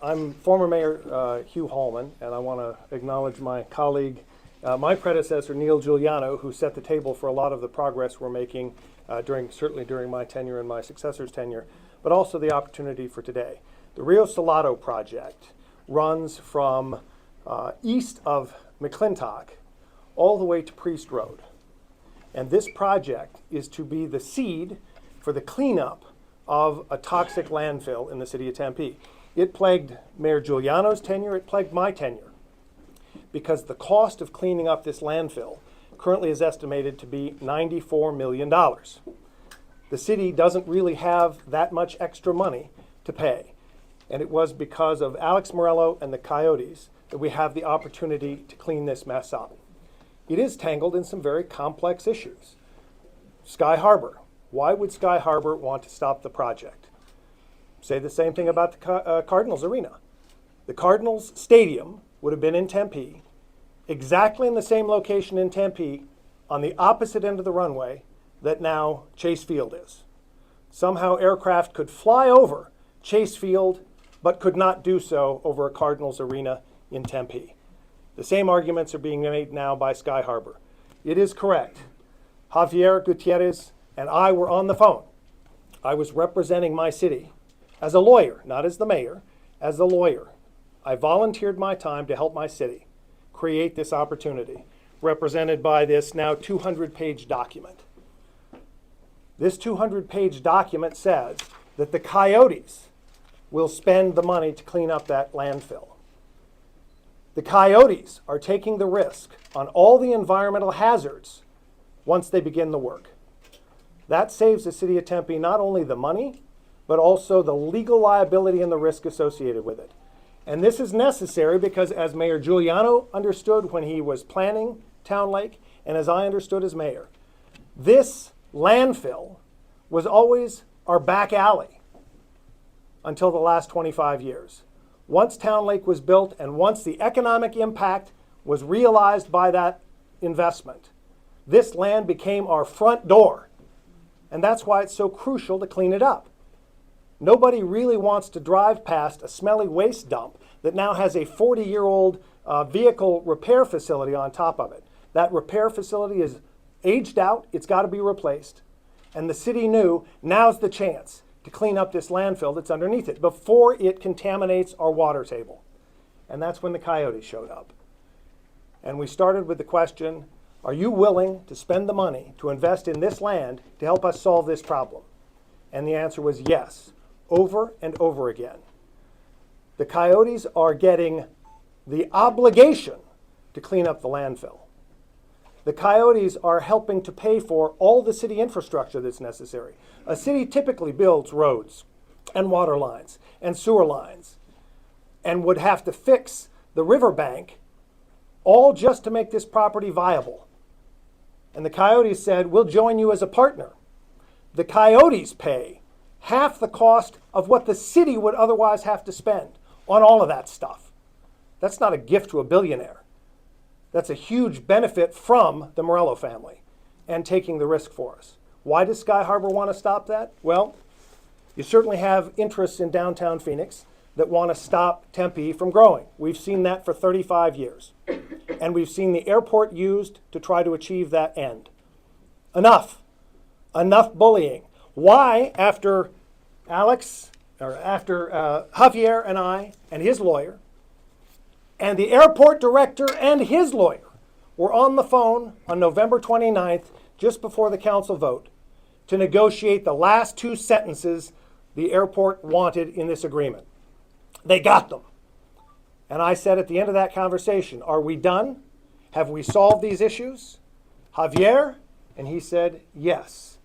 I'm former Mayor Hugh Hallman, and I want to acknowledge my colleague, my predecessor, Neil Giuliano, who set the table for a lot of the progress we're making certainly during my tenure and my successor's tenure, but also the opportunity for today. The Rio Salado project runs from east of McClintock all the way to Priest Road. And this project is to be the seed for the cleanup of a toxic landfill in the city of Tempe. It plagued Mayor Giuliano's tenure, it plagued my tenure, because the cost of cleaning up this landfill currently is estimated to be $94 million. The city doesn't really have that much extra money to pay. And it was because of Alex Morello and the Coyotes that we have the opportunity to clean this mess up. It is tangled in some very complex issues. Sky Harbor. Why would Sky Harbor want to stop the project? Say the same thing about the Cardinals Arena. The Cardinals Stadium would have been in Tempe, exactly in the same location in Tempe, on the opposite end of the runway that now Chase Field is. Somehow aircraft could fly over Chase Field, but could not do so over a Cardinals Arena in Tempe. The same arguments are being made now by Sky Harbor. It is correct. Javier Gutierrez and I were on the phone. I was representing my city as a lawyer, not as the mayor, as a lawyer. I volunteered my time to help my city create this opportunity, represented by this now 200-page document. This 200-page document says that the Coyotes will spend the money to clean up that landfill. The Coyotes are taking the risk on all the environmental hazards once they begin the work. That saves the city of Tempe not only the money, but also the legal liability and the risk associated with it. And this is necessary because, as Mayor Giuliano understood when he was planning Town Lake, and as I understood as mayor, this landfill was always our back alley until the last 25 years. Once Town Lake was built and once the economic impact was realized by that investment, this land became our front door. And that's why it's so crucial to clean it up. Nobody really wants to drive past a smelly waste dump that now has a 40-year-old vehicle repair facility on top of it. That repair facility is aged out, it's got to be replaced. And the city knew now's the chance to clean up this landfill that's underneath it before it contaminates our water table. And that's when the Coyotes showed up. And we started with the question, are you willing to spend the money to invest in this land to help us solve this problem? And the answer was yes, over and over again. The Coyotes are getting the obligation to clean up the landfill. The Coyotes are helping to pay for all the city infrastructure that's necessary. A city typically builds roads and water lines and sewer lines and would have to fix the riverbank all just to make this property viable. And the Coyotes said, we'll join you as a partner. The Coyotes pay half the cost of what the city would otherwise have to spend on all of that stuff. That's not a gift to a billionaire. That's a huge benefit from the Morello family and taking the risk for us. Why does Sky Harbor want to stop that? Well, you certainly have interests in downtown Phoenix that want to stop Tempe from growing. We've seen that for 35 years. And we've seen the airport used to try to achieve that end. Enough. Enough bullying. Why, after Javier and I and his lawyer and the airport director and his lawyer were on the phone on November 29th, just before the council vote, to negotiate the last two sentences the airport wanted in this agreement. They got them. And I said at the end of that conversation, are we done? Have we solved these issues? Javier? And he said, yes.